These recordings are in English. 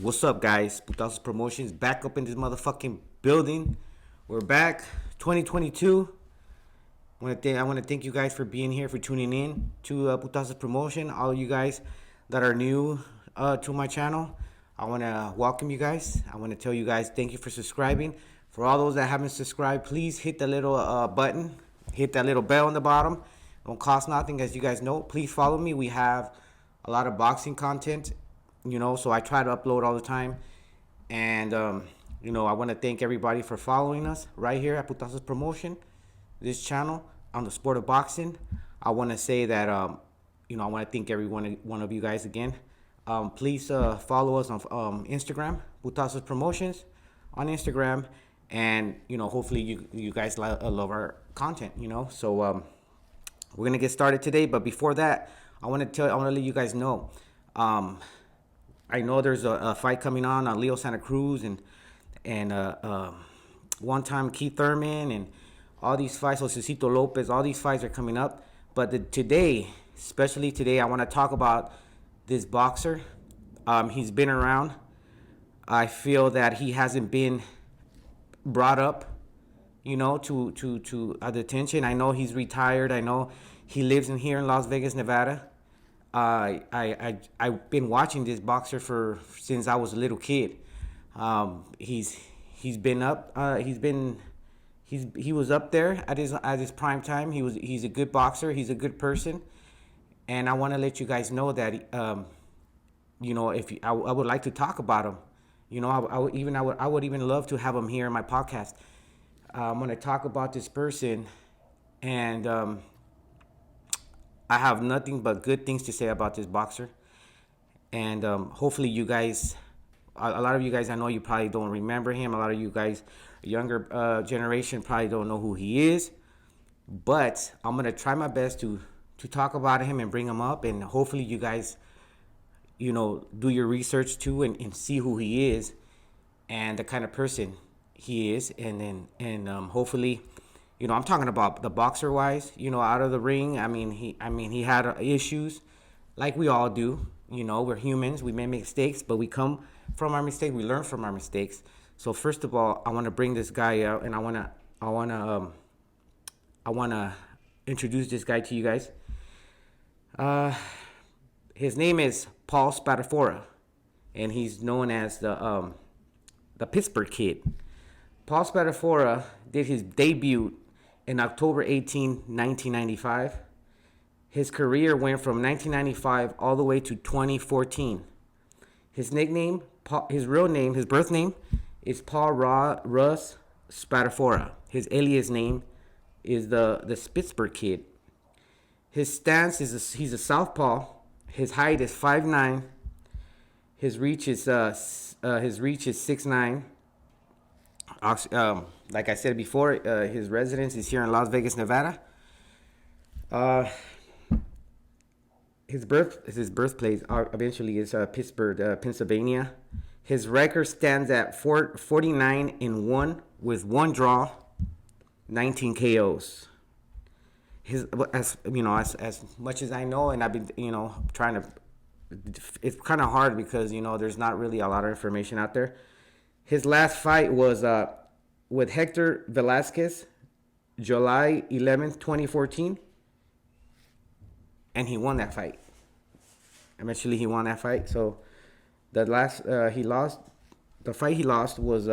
What's up, guys? Putazos Promotions back up in this motherfucking building. We're back, 2022. I want to thank you guys for being here, for tuning in to Putazos Promotion. All of you guys that are new to my channel, I want to welcome you guys. I want to tell you guys thank you for subscribing. For all those that haven't subscribed, please hit the little button, hit that little bell on the bottom. Don't cost nothing, as you guys know. Please follow me. We have a lot of boxing content, so I try to upload all the time. And I want to thank everybody for following us right here at Putazos Promotion, this channel on the sport of boxing. I want to say that I want to thank every one of you guys again. Please follow us on Instagram, Putazos Promotions on Instagram, and hopefully you guys love our content. So we're gonna get started today, but before that, I want to let you guys know. I know there's a fight coming on Leo Santa Cruz and one time Keith Thurman and all these fights, Josecito Lopez, all these fights are coming up. But especially today, I want to talk about this boxer. He's been around. I feel that he hasn't been brought up, to the attention. I know he's retired. I know he lives here in Las Vegas, Nevada. I've been watching this boxer since I was a little kid. He's been up. He was up there at his prime time. He's a good boxer. He's a good person, and I want to let you guys know that if I would like to talk about him. I would even love to have him here in my podcast. I'm going to talk about this person, and I have nothing but good things to say about this boxer. And hopefully you guys, a lot of you guys, I know you probably don't remember him. A lot of you guys, younger generation, probably don't know who he is. But I'm going to try my best to talk about him and bring him up. And hopefully you guys, do your research too and see who he is and the kind of person he is. And hopefully, I'm talking about the boxer wise, out of the ring. He had issues like we all do. We're humans. We may make mistakes, but we come from our mistakes. We learn from our mistakes. So first of all, I want to bring this guy out, and I want to introduce this guy to you guys. His name is Paul Spadafora, and he's known as the Pittsburgh Kid. Paul Spadafora did his debut in October 18, 1995. His career went from 1995 all the way to 2014. His nickname, his birth name is Paul Russ Spadafora. His alias name is the Pittsburgh Kid. His stance is he's a southpaw. His height is 5'9". His reach is 6'9". Like I said before, his residence is here in Las Vegas, Nevada. His birthplace eventually is Pittsburgh, Pennsylvania. His record stands at 49-1 with 1 draw, 19 KOs. As much as I know, and I've been trying to. It's kind of hard because there's not really a lot of information out there. His last fight was with Hector Velasquez, July 11th, 2014, and he won that fight. Eventually, he won that fight. So the fight he lost was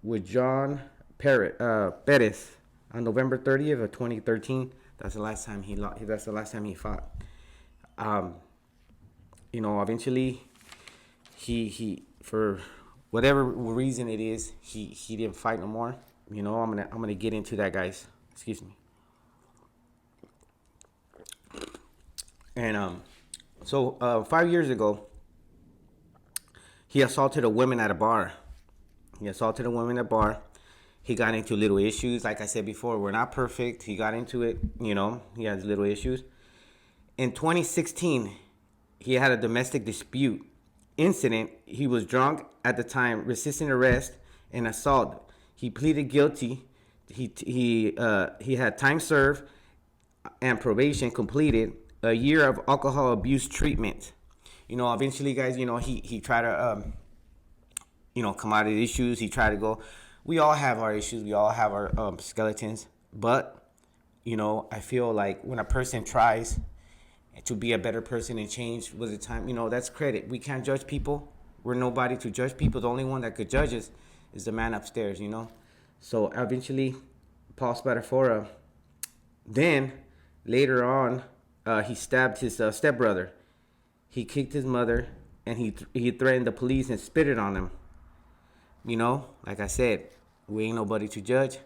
with John Perez on November 30th of 2013. That's the last time he fought. Eventually, he for whatever reason it is, he didn't fight no more. I'm gonna get into that, guys. Excuse me. And 5 years ago, he assaulted a woman at a bar. He got into little issues. Like I said before, we're not perfect. He got into it. He has little issues. In 2016, he had a domestic dispute incident. He was drunk at the time, resisting arrest and assault. He pleaded guilty. He had time served and probation completed, a year of alcohol abuse treatment. Eventually, guys, he tried to commodity issues. He tried to go. We all have our issues. We all have our skeletons. But, I feel like when a person tries to be a better person and change with the time, that's credit. We can't judge people. We're nobody to judge people. The only one that could judge us is the man upstairs. So eventually, Paul Spadafora, then later on, he stabbed his stepbrother. He kicked his mother, and he threatened the police and spitted on them. Like I said, we ain't nobody to judge.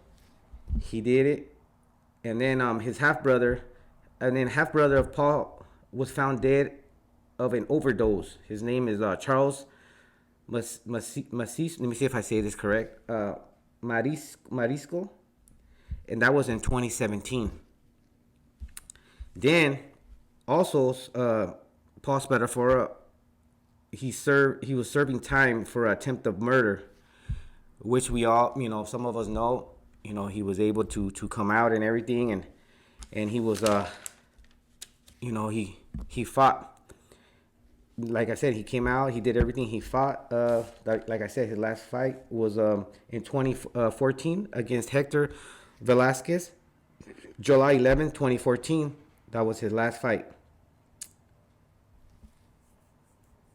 He did it, and then his half brother of Paul was found dead of an overdose. His name is Charles Macis. Let me see if I say this correct. Marisco, and that was in 2017. Then, also, Paul Spadafora, he was serving time for attempt of murder, which we all, some of us know. He was able to come out and everything, and he was, he fought. Like I said, he came out, he did everything, he fought. Like I said, his last fight was in 2014 against Hector Velasquez. July 11, 2014, that was his last fight.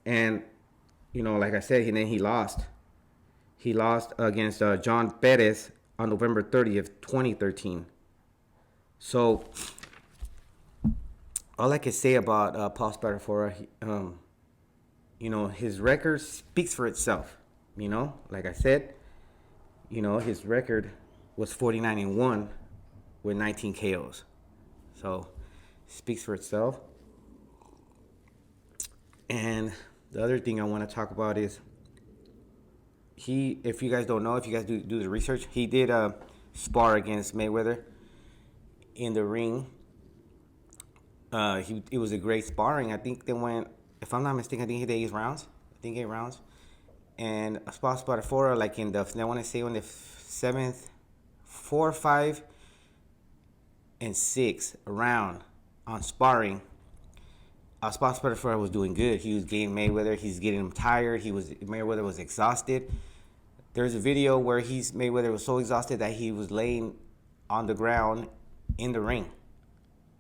And, like I said, and then he lost. He lost against John Perez on November 30th, 2013. So, all I can say about Paul Spadafora, his record speaks for itself. Like I said, his record was 49-1 with 19 KOs. So, speaks for itself. And the other thing I want to talk about is if you guys don't know, if you guys do the research, he did spar against Mayweather in the ring. It was a great sparring. I think they went, if I'm not mistaken, I think he did 8 rounds. And Spadafora, like I want to say on the 7th, 4, 5, and 6th round on sparring, Spadafora was doing good. He was getting Mayweather. He's getting him tired. Mayweather was exhausted. There's a video where Mayweather was so exhausted that he was laying on the ground in the ring.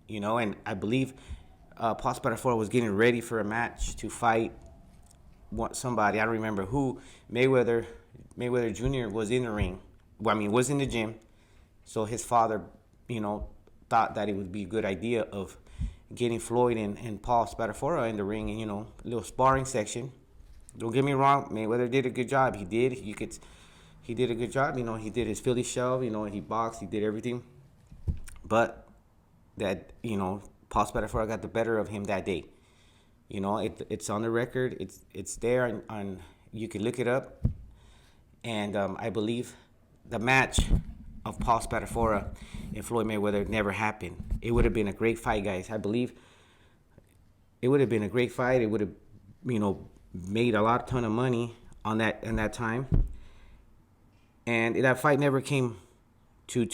And I believe Paul Spadafora was getting ready for a match to fight somebody. I don't remember who. Mayweather Jr. was in the ring. Was in the gym. So his father, thought that it would be a good idea of getting Floyd and Paul Spadafora in the ring and, a little sparring section. Don't get me wrong, Mayweather did a good job. He did. He did a good job. He did his Philly shove. He boxed. He did everything. But that, Paul Spadafora got the better of him that day. It's on the record. It's there, on you can look it up. And I believe the match of Paul Spadafora and Floyd Mayweather never happened. It would have been a great fight, guys. I believe it would have been a great fight. It would have, made a ton of money on that in that time. And that fight never came to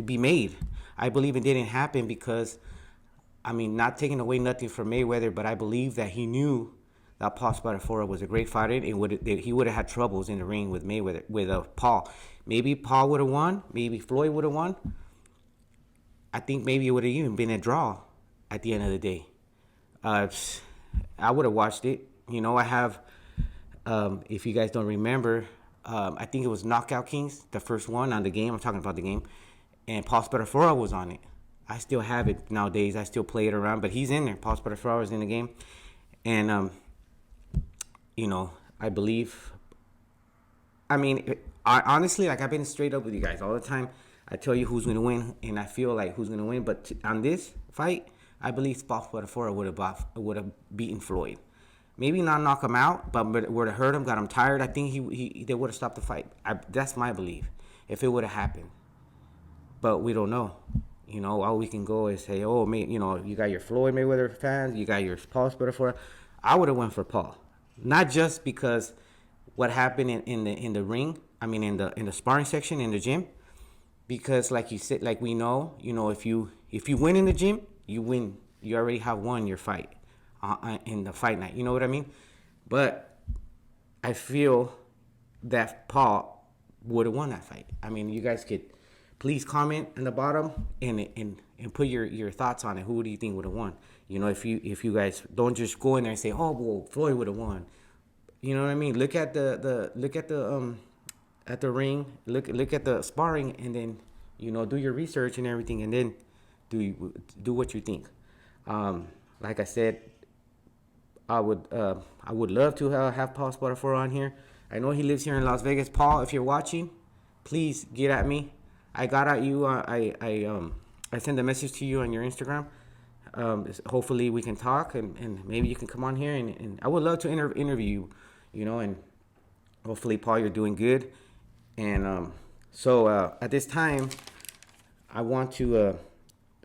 be made. I believe it didn't happen because, not taking away nothing from Mayweather, but I believe that he knew that Paul Spadafora was a great fighter, and he would have had troubles in the ring with Mayweather, with Paul. Maybe Paul would have won. Maybe Floyd would have won. I think maybe it would have even been a draw at the end of the day. I would have watched it. I have, if you guys don't remember, I think it was Knockout Kings, the first one on the game. I'm talking about the game. And Paul Spadafora was on it. I still have it nowadays. I still play it around, but he's in there. Paul Spadafora is in the game. And, I believe, I honestly, like I've been straight up with you guys all the time. I tell you who's going to win, and I feel like who's going to win. But on this fight, I believe Paul Spadafora would have beaten Floyd. Maybe not knock him out, but would have hurt him, got him tired. I think they would have stopped the fight. That's my belief, if it would have happened. But we don't know. All we can go is say, oh, you got your Floyd Mayweather fans, you got your Paul Spadafora. I would have went for Paul, not just because what happened in the ring. In the sparring section in the gym, because like you said, like we know, if you win in the gym, you win. You already have won your fight in the fight night. You know what I mean? But I feel that Paul would have won that fight. I mean, you guys could please comment in the bottom and put your thoughts on it. Who do you think would have won? You know, if you guys don't just go in there and say, oh, well, Floyd would have won. You know what I mean? Look at the ring. Look at the sparring, and then do your research and everything, and then do what you think. Like I said, I would love to have Paul Spadafora on here. I know he lives here in Las Vegas. Paul, if you're watching, please get at me. I got at you. I sent a message to you on your Instagram. Hopefully we can talk, and maybe you can come on here, and I would love to interview you. And hopefully, Paul, you're doing good. And so at this time, I want to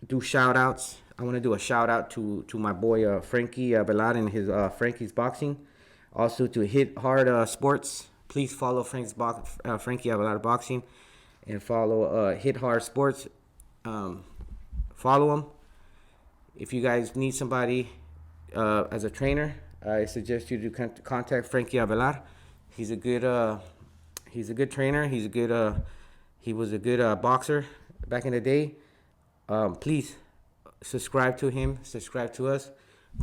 do shout outs. I want to do a shout out to my boy Frankie Velar and his Frankie's Boxing. Also to Hit Hard Sports. Please follow Frankie Velar Boxing, and follow Hit Hard Sports. Follow him. If you guys need somebody as a trainer, I suggest you to contact Frankie Avelar. He's a good trainer. He was a good boxer back in the day. Please subscribe to him. Subscribe to us.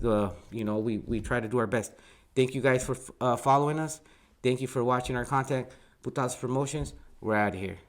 We try to do our best. Thank you guys for following us. Thank you for watching our content. Putas Promotions. We're out of here.